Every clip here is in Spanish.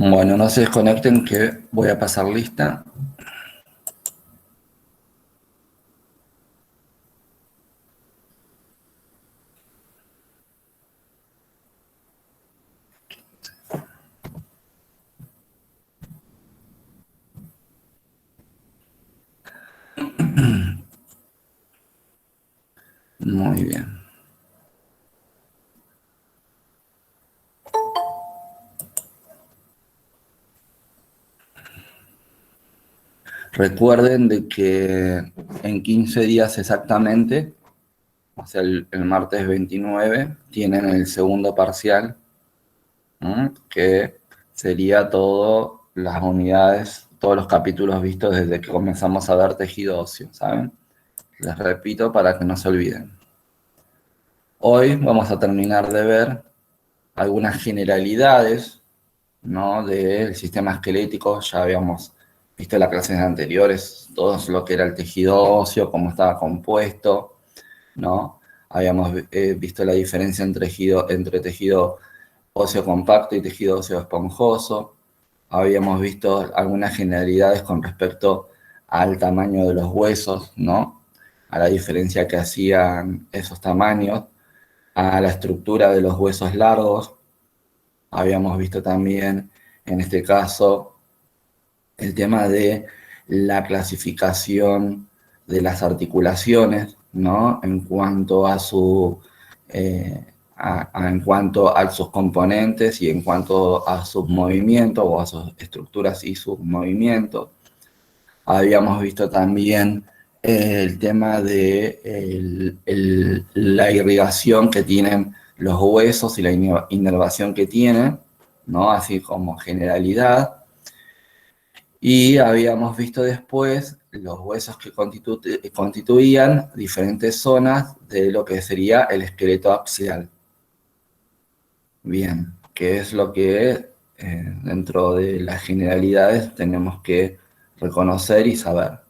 Bueno, no se desconecten que voy a pasar lista. Muy bien. Recuerden de que en 15 días exactamente, o sea, el martes 29, tienen el segundo parcial, que sería todas las unidades, todos los capítulos vistos desde que comenzamos a ver tejido óseo, ¿saben? Les repito para que no se olviden. Hoy vamos a terminar de ver algunas generalidades, ¿no?, del sistema esquelético. Ya habíamos visto en las clases anteriores todo lo que era el tejido óseo, cómo estaba compuesto, ¿no? Habíamos visto la diferencia entre tejido óseo compacto y tejido óseo esponjoso. Habíamos visto algunas generalidades con respecto al tamaño de los huesos, ¿no?, a la diferencia que hacían esos tamaños, a la estructura de los huesos largos. Habíamos visto también, en este caso, el tema de la clasificación de las articulaciones, ¿no?, en cuanto a en cuanto a sus componentes y en cuanto a sus movimientos o a sus estructuras y sus movimientos. Habíamos visto también el tema de la irrigación que tienen los huesos y la inervación que tienen, ¿no?, así como generalidad. Y habíamos visto después los huesos que constituían diferentes zonas de lo que sería el esqueleto axial. Bien, ¿qué es lo que dentro de las generalidades tenemos que reconocer y saber?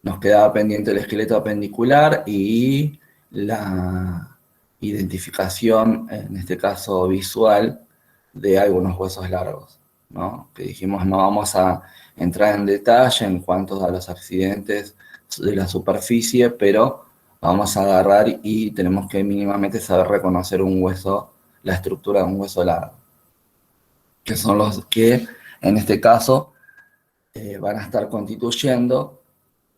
Nos quedaba pendiente el esqueleto apendicular y la identificación, en este caso visual, de algunos huesos largos, ¿no? Que dijimos no vamos a entrar en detalle en cuanto a los accidentes de la superficie, pero vamos a agarrar y tenemos que mínimamente saber reconocer un hueso, la estructura de un hueso largo, que son los que en este caso van a estar constituyendo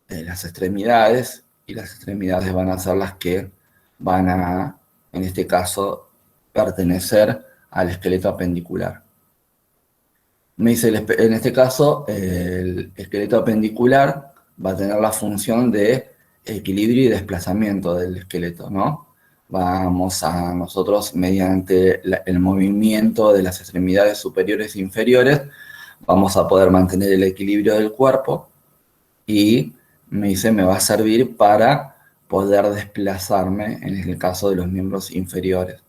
las extremidades, y las extremidades van a ser las que van a, en este caso, pertenecer al esqueleto apendicular. Me dice, en este caso, el esqueleto apendicular va a tener la función de equilibrio y desplazamiento del esqueleto, ¿no? Vamos a nosotros, mediante el movimiento de las extremidades superiores e inferiores, vamos a poder mantener el equilibrio del cuerpo, y me dice, me va a servir para poder desplazarme en el caso de los miembros inferiores.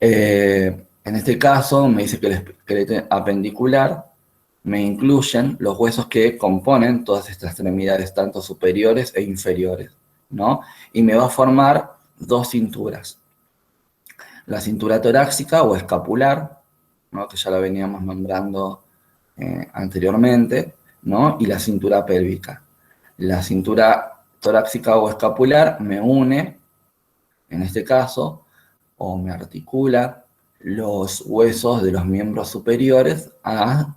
En este caso, me dice que el esqueleto apendicular me incluyen los huesos que componen todas estas extremidades, tanto superiores e inferiores, ¿no? Y me va a formar dos cinturas. La cintura torácica o escapular, ¿no?, que ya la veníamos nombrando anteriormente, ¿no?, y la cintura pélvica. La cintura torácica o escapular me une, en este caso, o me articula los huesos de los miembros superiores al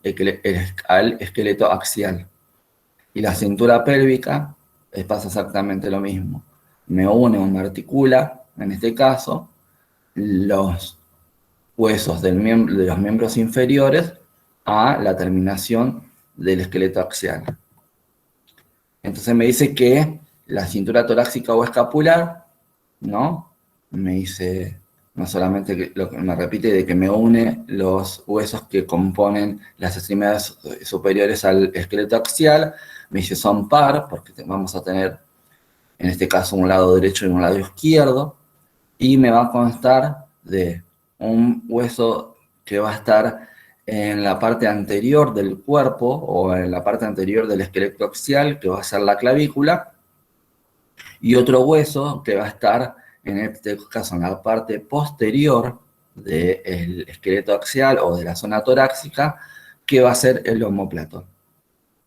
esqueleto axial. Y la cintura pélvica pasa exactamente lo mismo. Me une o me articula, en este caso, los huesos de los miembros inferiores a la terminación del esqueleto axial. Entonces me dice que la cintura torácica o escapular, ¿no?, me dice, no solamente que lo que me repite de que me une los huesos que componen las extremidades superiores al esqueleto axial, me dice son par, porque vamos a tener en este caso un lado derecho y un lado izquierdo, y me va a constar de un hueso que va a estar en la parte anterior del cuerpo o en la parte anterior del esqueleto axial, que va a ser la clavícula, y otro hueso que va a estar en este caso en la parte posterior, del esqueleto axial o de la zona torácica, que va a ser el omóplato.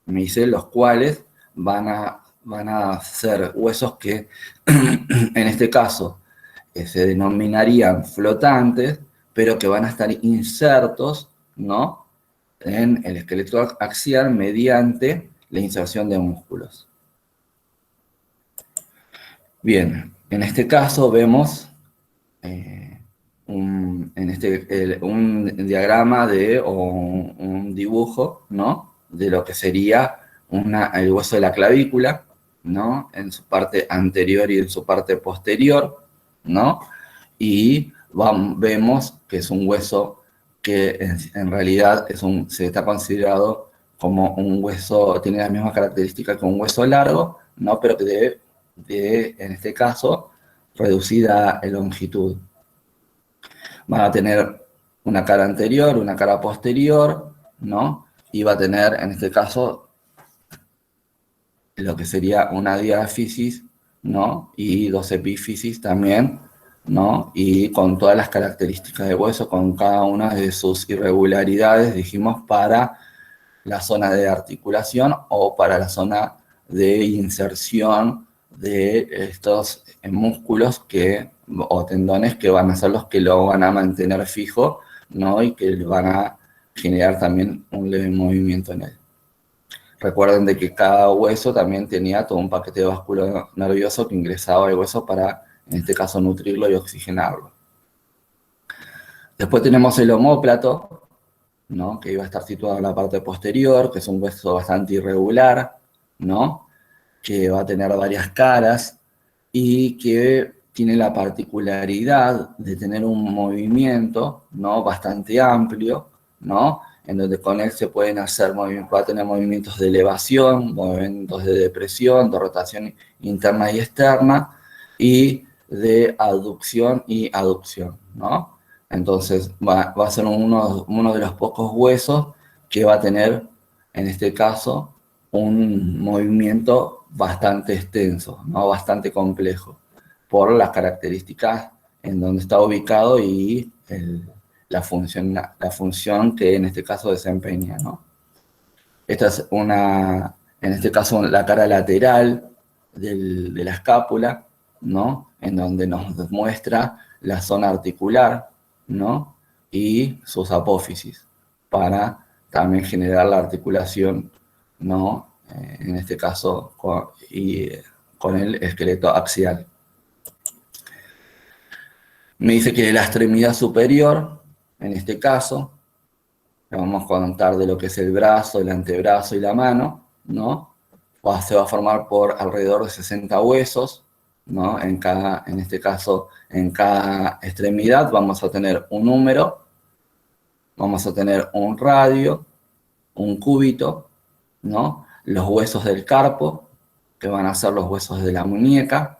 Me dice los cuales van a ser huesos que, en este caso, se denominarían flotantes, pero que van a estar insertos, ¿no?, en el esqueleto axial mediante la inserción de músculos. Bien, en este caso vemos un diagrama o un dibujo, ¿no?, de lo que sería el hueso de la clavícula, ¿no?, en su parte anterior y en su parte posterior, ¿no? Y vemos que es un hueso que en realidad se está considerado como un hueso, tiene las mismas características que un hueso largo, ¿no?, pero que en este caso, reducida en longitud. Van a tener una cara anterior, una cara posterior, ¿no? Y va a tener, en este caso, lo que sería una diáfisis, ¿no?, y dos epífisis también, ¿no?, y con todas las características de hueso, con cada una de sus irregularidades, dijimos, para la zona de articulación o para la zona de inserción de estos músculos o tendones que van a ser los que lo van a mantener fijo, ¿no?, y que van a generar también un leve movimiento en él. Recuerden de que cada hueso también tenía todo un paquete vascular nervioso que ingresaba al hueso para, en este caso, nutrirlo y oxigenarlo. Después tenemos el omóplato, ¿no?, que iba a estar situado en la parte posterior, que es un hueso bastante irregular, ¿no?, que va a tener varias caras y que tiene la particularidad de tener un movimiento, ¿no?, bastante amplio, ¿no?, en donde con él se pueden hacer va a tener movimientos de elevación, movimientos de depresión, de rotación interna y externa, y de abducción y aducción, ¿no? Entonces va a ser uno de los pocos huesos que va a tener, en este caso, un movimiento bastante extenso, ¿no?, bastante complejo, por las características en donde está ubicado y la función que en este caso desempeña, ¿no? Esta es en este caso, la cara lateral de la escápula, ¿no?, en donde nos muestra la zona articular, ¿no?, y sus apófisis, para también generar la articulación, ¿no?, en este caso con el esqueleto axial. Me dice que la extremidad superior, en este caso, le vamos a contar de lo que es el brazo, el antebrazo y la mano, ¿no? Se va a formar por alrededor de 60 huesos, ¿no? En este caso, en cada extremidad vamos a tener un número, vamos a tener un radio, un cúbito, ¿no?, los huesos del carpo, que van a ser los huesos de la muñeca,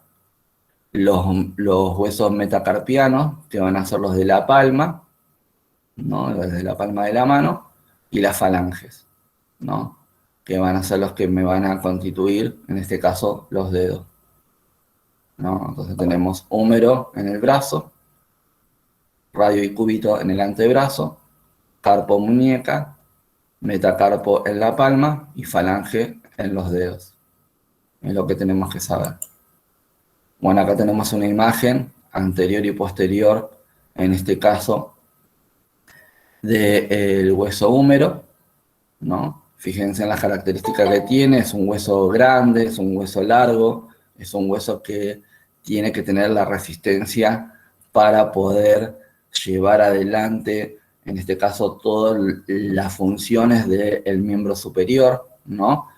los huesos metacarpianos, que van a ser los de la palma, ¿no?, desde la palma de la mano, y las falanges, ¿no?, que van a ser los que me van a constituir, en este caso, los dedos, ¿no? Entonces tenemos húmero en el brazo, radio y cúbito en el antebrazo, carpo muñeca, metacarpo en la palma y falange en los dedos. Es lo que tenemos que saber. Bueno, acá tenemos una imagen anterior y posterior, en este caso, del hueso húmero, ¿no? Fíjense en las características que tiene, es un hueso grande, es un hueso largo, es un hueso que tiene que tener la resistencia para poder llevar adelante, en este caso, todas las funciones del miembro superior, ¿no?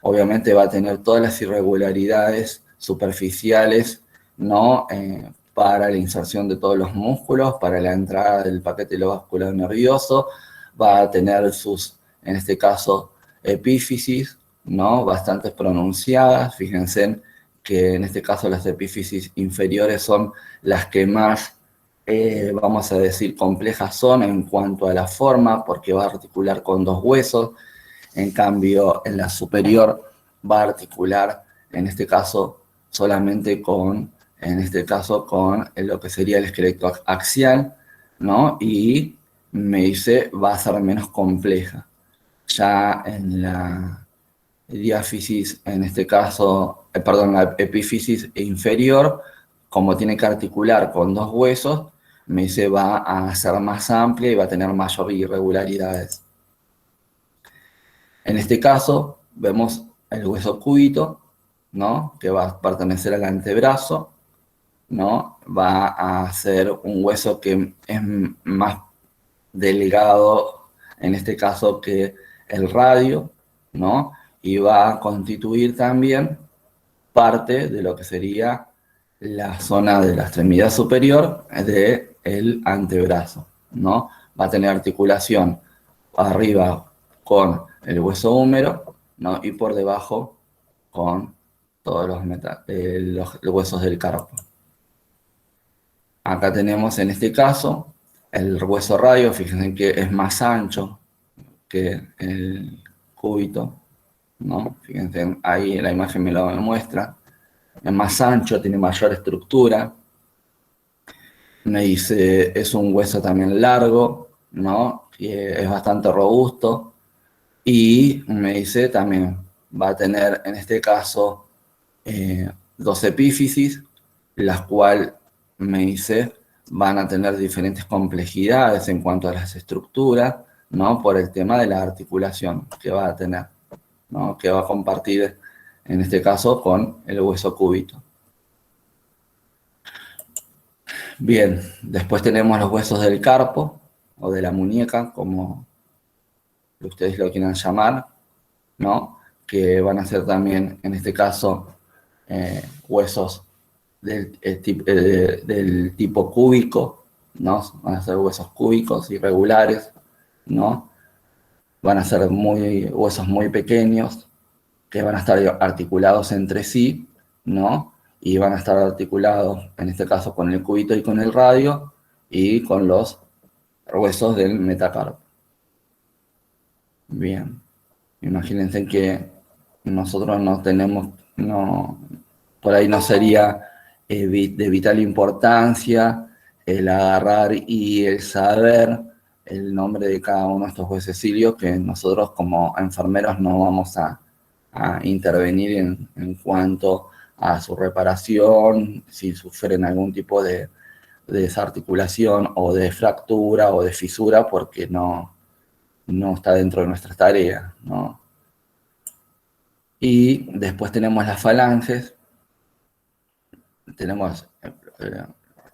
Obviamente va a tener todas las irregularidades superficiales, ¿no?, para la inserción de todos los músculos, para la entrada del paquete vascular nervioso, va a tener en este caso, epífisis, ¿no?, bastante pronunciadas. Fíjense que en este caso las epífisis inferiores son las que más, vamos a decir, complejas son en cuanto a la forma, porque va a articular con dos huesos. En cambio, en la superior va a articular, en este caso, solamente con lo que sería el esqueleto axial, ¿no? Y me dice, va a ser menos compleja. Ya en la diáfisis, en este caso, perdón, la epífisis inferior, como tiene que articular con dos huesos, me dice va a ser más amplia y va a tener mayor irregularidades. En este caso, vemos el hueso cúbito, ¿no? Que va a pertenecer al antebrazo, ¿no? Va a ser un hueso que es más delgado, en este caso, que el radio, ¿no? Y va a constituir también parte de lo que sería la zona de la extremidad superior del antebrazo, ¿no? Va a tener articulación arriba con el hueso húmero, ¿no? Y por debajo con todos los huesos del carpo. Acá tenemos en este caso el hueso radio, fíjense que es más ancho que el cúbito, ¿no? Fíjense, ahí la imagen me lo muestra. Es más ancho, tiene mayor estructura. Me dice, es un hueso también largo, ¿no? Y es bastante robusto. Y me dice también, va a tener en este caso dos epífisis, las cuales me dice van a tener diferentes complejidades en cuanto a las estructuras, ¿no? Por el tema de la articulación que va a tener, ¿no? Que va a compartir en este caso con el hueso cúbito. Bien, después tenemos los huesos del carpo o de la muñeca, como ustedes lo quieran llamar, ¿no? Que van a ser también, en este caso, huesos del tipo cúbico, ¿no? Van a ser huesos cúbicos irregulares, ¿no? Van a ser huesos muy pequeños que van a estar articulados entre sí, ¿no? Y van a estar articulados, en este caso, con el cúbito y con el radio y con los huesos del metacarpo. Bien, imagínense que nosotros no tenemos, no, por ahí no sería de vital importancia el agarrar y el saber el nombre de cada uno de estos huesecillos que nosotros como enfermeros no vamos a intervenir en cuanto a su reparación, si sufren algún tipo de desarticulación o de fractura o de fisura, porque no está dentro de nuestras tareas, ¿no? Y después tenemos las falanges, tenemos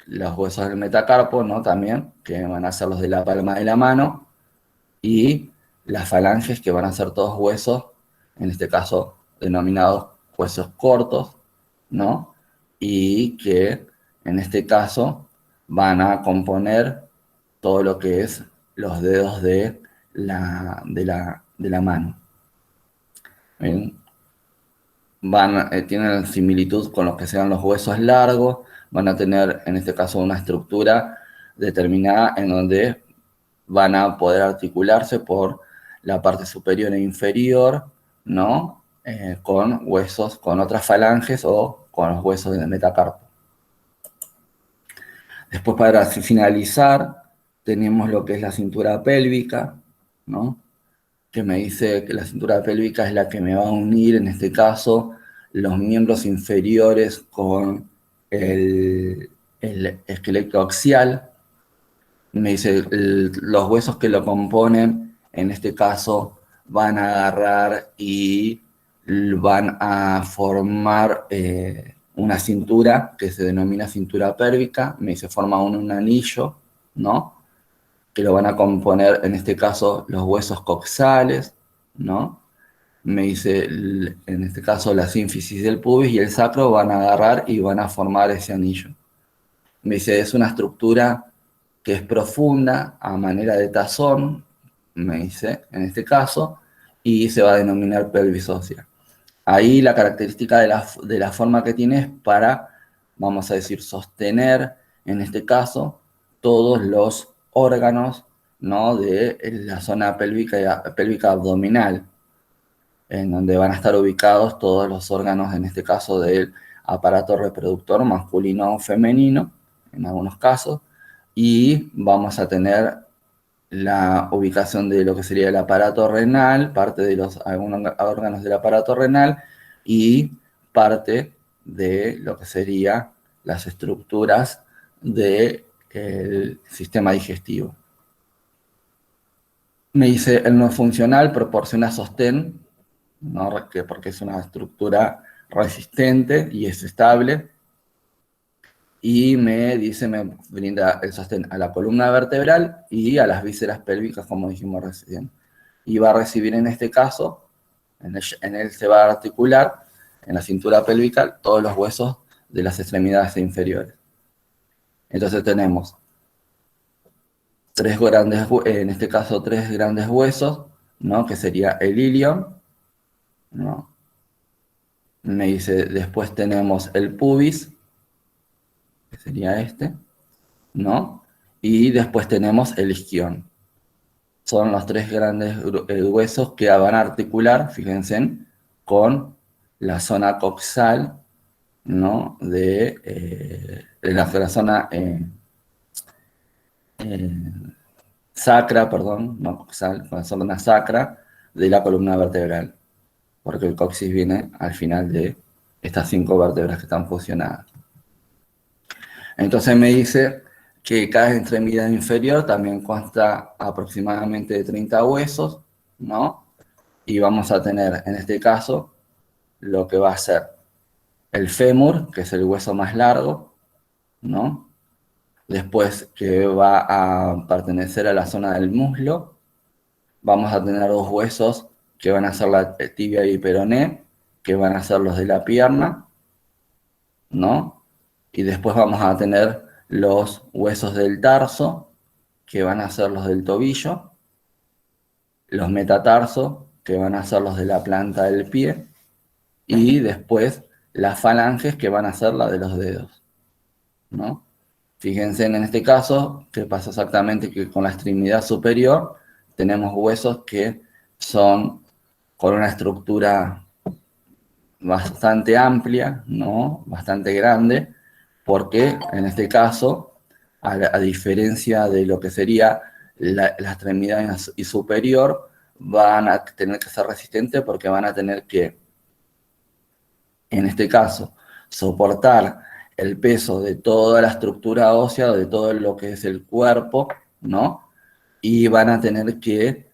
los huesos del metacarpo, ¿no? También, que van a ser los de la palma de la mano, y las falanges, que van a ser todos huesos, en este caso denominados huesos cortos, ¿no? Y que en este caso van a componer todo lo que es los dedos de la mano. ¿Bien? Tienen similitud con los que sean los huesos largos, van a tener en este caso una estructura determinada en donde van a poder articularse por la parte superior e inferior, ¿no? Con huesos, con otras falanges o con los huesos del metacarpo. Después, para finalizar, tenemos lo que es la cintura pélvica, ¿no? Que me dice que la cintura pélvica es la que me va a unir, en este caso, los miembros inferiores con el esqueleto axial. Me dice, los huesos que lo componen, en este caso, van a agarrar y van a formar una cintura que se denomina cintura pélvica. Me dice, forma un anillo, ¿no? Que lo van a componer, en este caso, los huesos coxales, ¿no? Me dice, en este caso, la sínfisis del pubis y el sacro van a agarrar y van a formar ese anillo. Me dice, es una estructura que es profunda a manera de tazón, me dice, en este caso, y se va a denominar pelvis ósea. Ahí la característica de la forma que tiene es para, vamos a decir, sostener, en este caso, todos los órganos, ¿no? De la zona pélvica abdominal, en donde van a estar ubicados todos los órganos, en este caso del aparato reproductor masculino o femenino, en algunos casos, y vamos a tener la ubicación de lo que sería el aparato renal, parte de los algunos órganos del aparato renal y parte de lo que serían las estructuras del sistema digestivo. Me dice, el no funcional proporciona sostén, ¿no? Porque es una estructura resistente y es estable, y me dice, me brinda el sostén a la columna vertebral y a las vísceras pélvicas, como dijimos recién. Y va a recibir en este caso, en él se va a articular en la cintura pélvica todos los huesos de las extremidades inferiores. Entonces tenemos en este caso tres grandes huesos, ¿no? Que sería el ilion, ¿no? Me dice, después tenemos el pubis, que sería este, ¿no? Y después tenemos el isquion. Son los tres grandes huesos que van a articular, fíjense, con la zona coxal, ¿no? La zona sacra, perdón, no coxal, con la zona sacra de la columna vertebral, porque el coxis viene al final de estas 5 vértebras que están fusionadas. Entonces me dice que cada extremidad inferior también consta aproximadamente de 30 huesos, ¿no? Y vamos a tener, en este caso, lo que va a ser el fémur, que es el hueso más largo, ¿no? Después, que va a pertenecer a la zona del muslo, vamos a tener dos huesos que van a ser la tibia y peroné, que van a ser los de la pierna, ¿no? Y después vamos a tener los huesos del tarso, que van a ser los del tobillo, los metatarsos, que van a ser los de la planta del pie, y después las falanges, que van a ser las de los dedos, ¿no? Fíjense en este caso que pasa exactamente que con la extremidad superior tenemos huesos que son con una estructura bastante amplia, ¿no? Bastante grande, porque en este caso, a diferencia de lo que sería la extremidad superior, van a tener que ser resistentes porque van a tener que, en este caso, soportar el peso de toda la estructura ósea, de todo lo que es el cuerpo, ¿no? Y van a tener que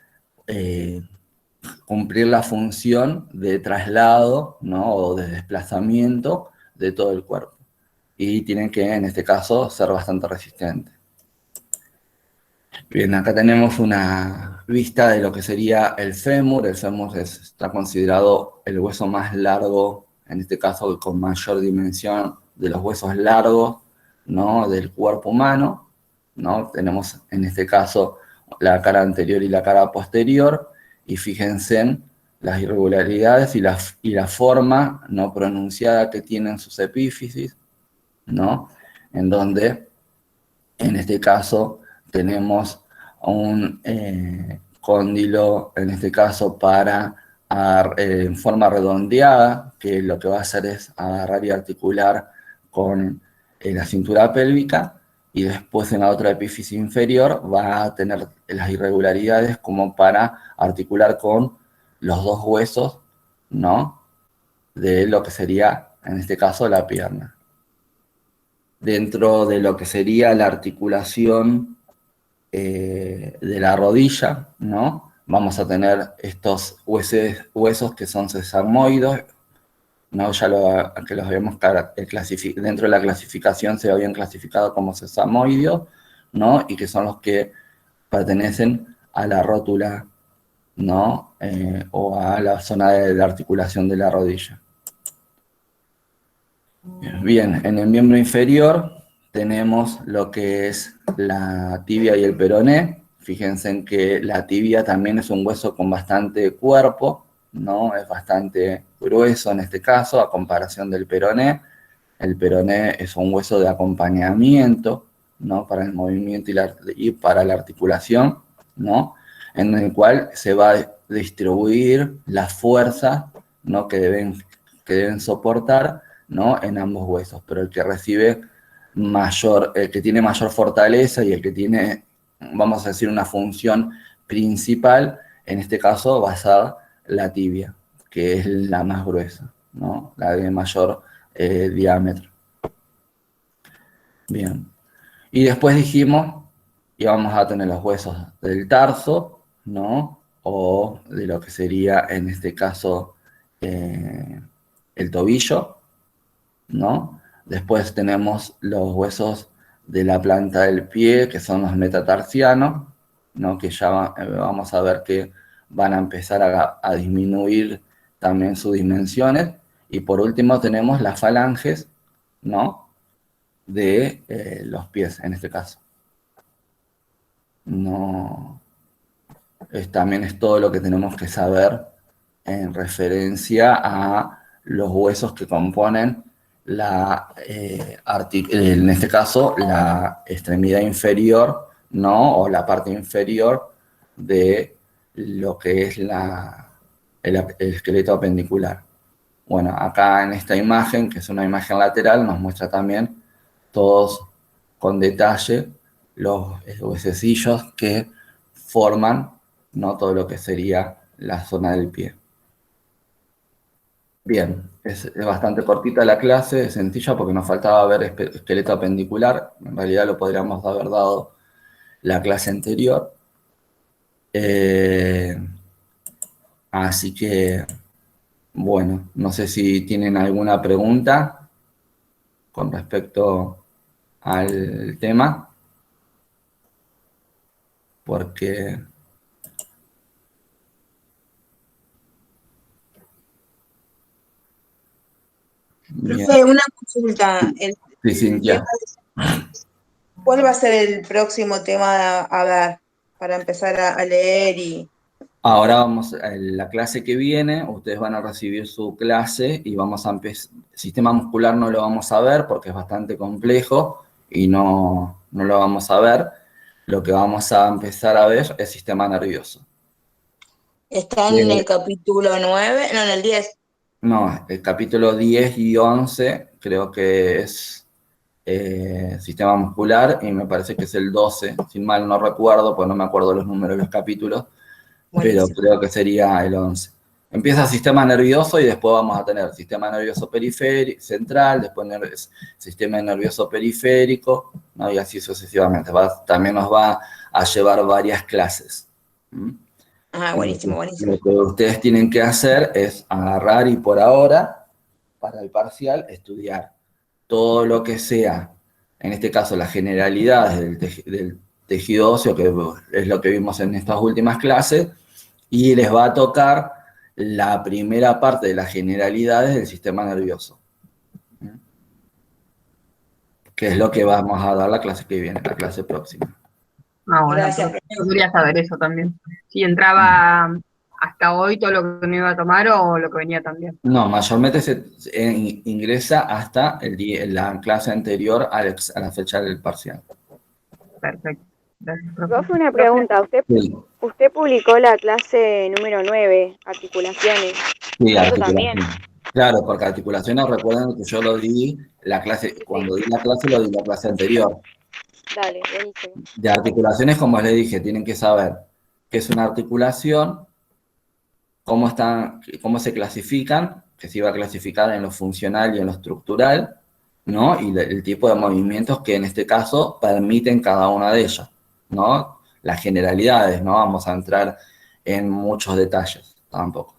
cumplir la función de traslado, ¿no? O de desplazamiento de todo el cuerpo. Y tienen que, en este caso, ser bastante resistentes. Bien, acá tenemos una vista de lo que sería el fémur. El fémur está considerado el hueso más largo, en este caso con mayor dimensión de los huesos largos, ¿no? Del cuerpo humano, ¿no? Tenemos en este caso la cara anterior y la cara posterior, y fíjense en las irregularidades y la forma no pronunciada que tienen sus epífisis, ¿no? En donde, en este caso, tenemos un cóndilo, en este caso, en forma redondeada, que lo que va a hacer es agarrar y articular con la cintura pélvica, y después en la otra epífisis inferior va a tener las irregularidades como para articular con los dos huesos, ¿no? De lo que sería, en este caso, la pierna. Dentro de lo que sería la articulación de la rodilla, ¿no? Vamos a tener estos huesos que son sesamoides, ¿no? Que los habíamos dentro de la clasificación se habían clasificado como sesamoideos, ¿no? Y que son los que pertenecen a la rótula, ¿no? O a la zona de la articulación de la rodilla. Bien, en el miembro inferior tenemos lo que es la tibia y el peroné. Fíjense en que la tibia también es un hueso con bastante cuerpo, ¿no? Es bastante grueso en este caso, a comparación del peroné. El peroné es un hueso de acompañamiento, ¿no? Para el movimiento y para la articulación, ¿no? En el cual se va a distribuir la fuerza, ¿no? que deben soportar, ¿no? En ambos huesos, pero el que recibe el que tiene mayor fortaleza y el que tiene, vamos a decir, una función principal, en este caso va a ser la tibia, que es la más gruesa, ¿no? La de mayor diámetro. Bien. Y después dijimos que vamos a tener los huesos del tarso, ¿no? O de lo que sería, en este caso, el tobillo, ¿no? Después tenemos los huesos de la planta del pie, que son los metatarsianos, ¿no? Que ya vamos a ver que van a empezar a disminuir también sus dimensiones. Y por último tenemos las falanges, ¿no? De los pies, en este caso. No, también es todo lo que tenemos que saber en referencia a los huesos que componen en este caso, la extremidad inferior, ¿no? O la parte inferior de lo que es el esqueleto apendicular. Bueno, acá en esta imagen, que es una imagen lateral, nos muestra también todos con detalle los huesecillos que forman, ¿no? Todo lo que sería la zona del pie. Bien, es bastante cortita la clase, es sencilla porque nos faltaba ver esqueleto apendicular. En realidad lo podríamos haber dado la clase anterior. Así que, bueno, no sé si tienen alguna pregunta con respecto al tema, porque... Bien. Profe, una consulta. Sí, Cintia. ¿Cuál va a ser el próximo tema a ver para empezar a leer y... Ahora vamos, la clase que viene, ustedes van a recibir su clase y vamos a empezar, sistema muscular no lo vamos a ver porque es bastante complejo y no lo vamos a ver. Lo que vamos a empezar a ver es sistema nervioso. ¿Está en el capítulo 9? No, en el 10. No, el capítulo 10 y 11 creo que es sistema muscular y me parece que es el 12, si mal no recuerdo, pues no me acuerdo los números de los capítulos. Pero Buenísimo. creo que sería el 11. Empieza sistema nervioso y después vamos a tener sistema nervioso periférico, central, después sistema nervioso periférico, ¿no? Y así sucesivamente. También nos va a llevar varias clases. Ah, buenísimo, buenísimo. Lo que ustedes tienen que hacer es agarrar y por ahora, para el parcial, estudiar todo lo que sea, en este caso las generalidades del tejido óseo, que es lo que vimos en estas últimas clases, y les va a tocar la primera parte de las generalidades del sistema nervioso, que es lo que vamos a dar la clase que viene, la clase próxima. Ah, bueno, Gracias. yo quería saber eso también. Si entraba hasta hoy todo lo que me iba a tomar o lo que venía también. No, mayormente se ingresa hasta la clase anterior a la fecha del parcial. Perfecto. Gracias, Profe, una pregunta. Sí. Usted publicó la clase número 9, articulaciones. Sí, ¿Eso articulación. también? Claro, porque articulaciones, recuerden que yo lo di, la clase, cuando di la clase lo di la clase anterior. Dale, buenísimo. De articulaciones, como les dije, tienen que saber qué es una articulación, cómo se clasifican, que se iba a clasificar en lo funcional y en lo estructural, ¿no? Y el tipo de movimientos que en este caso permiten cada una de ellas, ¿no? Las generalidades, no vamos a entrar en muchos detalles tampoco.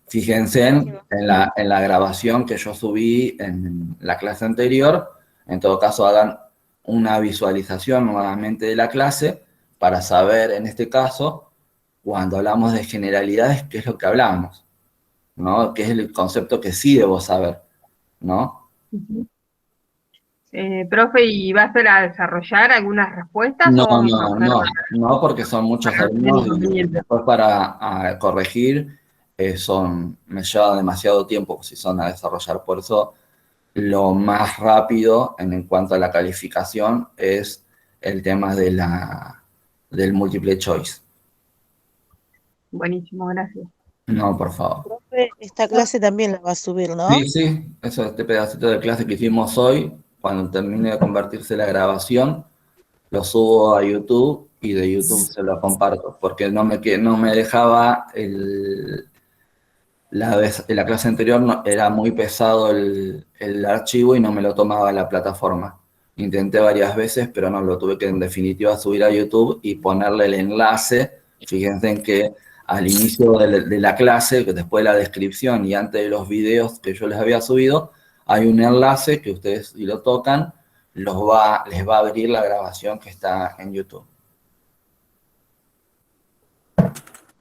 Fíjense en la grabación que yo subí en la clase anterior, en todo caso hagan una visualización nuevamente de la clase para saber en este caso, cuando hablamos de generalidades, qué es lo que hablamos, ¿no? ¿Qué es el concepto que sí debo saber, ¿no? Profe, ¿y va a ser a desarrollar algunas respuestas No, o vamos a hacer no, porque son muchos para alumnos y entendimiento? después para corregir me lleva demasiado tiempo si son a desarrollar. Por eso lo más rápido en cuanto a la calificación es el tema del multiple choice. Buenísimo, gracias. No, por favor. Profe, esta clase también la va a subir, ¿no? Sí, este pedacito de clase que hicimos hoy cuando termine de convertirse la grabación, lo subo a YouTube y de YouTube se lo comparto, porque no me dejaba la clase anterior, era muy pesado el archivo y no me lo tomaba la plataforma. Intenté varias veces, pero no, lo tuve que en definitiva subir a YouTube y ponerle el enlace. Fíjense en que al inicio de la clase, después de la descripción y antes de los videos que yo les había subido, hay un enlace que ustedes, si lo tocan, les va a abrir la grabación que está en YouTube.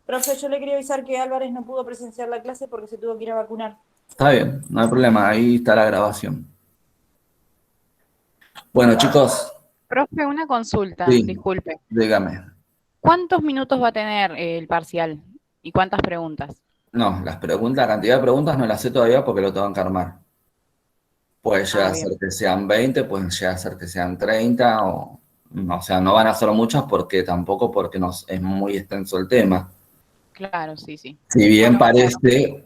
Profe, yo le quería avisar que Álvarez no pudo presenciar la clase porque se tuvo que ir a vacunar. Está bien, no hay problema, ahí está la grabación. Bueno, chicos. Profe, una consulta, Sí, disculpe. dígame. ¿Cuántos minutos va a tener el parcial y cuántas preguntas? No, la cantidad de preguntas no las sé todavía porque lo tengo que armar. Puede llegar a bien. ser que sean 20, pueden llegar a ser que sean 30, o sea, no van a ser muchas porque tampoco porque es muy extenso el tema. Claro, sí, sí. Si bien Bueno, parece,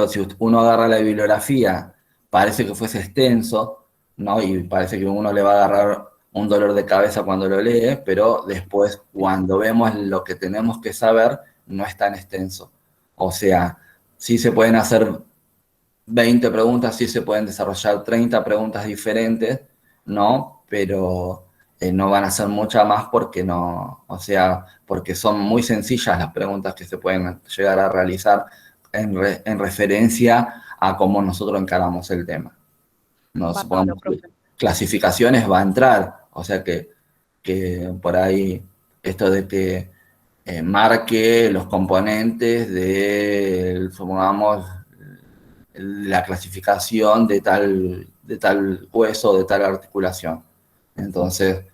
si uno agarra la bibliografía, parece que fuese extenso, ¿no? Y parece que uno le va a agarrar un dolor de cabeza cuando lo lee, pero después, cuando vemos lo que tenemos que saber, no es tan extenso. O sea, sí se pueden hacer 20 preguntas, sí se pueden desarrollar 30 preguntas diferentes, ¿no? Pero no van a ser muchas más porque no, o sea, porque son muy sencillas las preguntas que se pueden llegar a realizar en referencia a cómo nosotros encaramos el tema. No supongamos que clasificaciones va a entrar, o sea que por ahí esto de que marque los componentes de, supongamos, la clasificación de tal hueso, de tal articulación. Entonces,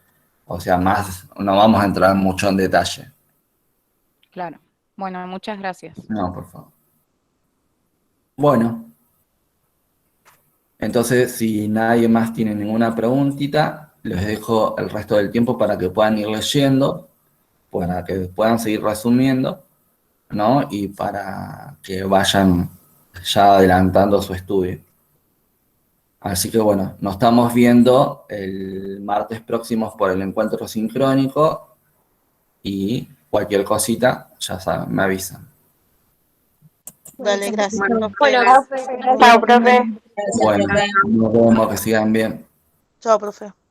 o sea, no vamos a entrar mucho en detalle. Claro. Bueno, muchas gracias. No, por favor. Bueno. Entonces, si nadie más tiene ninguna preguntita, les dejo el resto del tiempo para que puedan ir leyendo, para que puedan seguir resumiendo, ¿no? Y para que vayan ya adelantando su estudio. Así que bueno, nos estamos viendo el martes próximo por el encuentro sincrónico y cualquier cosita, ya saben, me avisan. Dale, gracias. Bueno, Bueno, chao, profe. Gracias, Bueno, profe. nos vemos, que sigan bien. Chao, profe.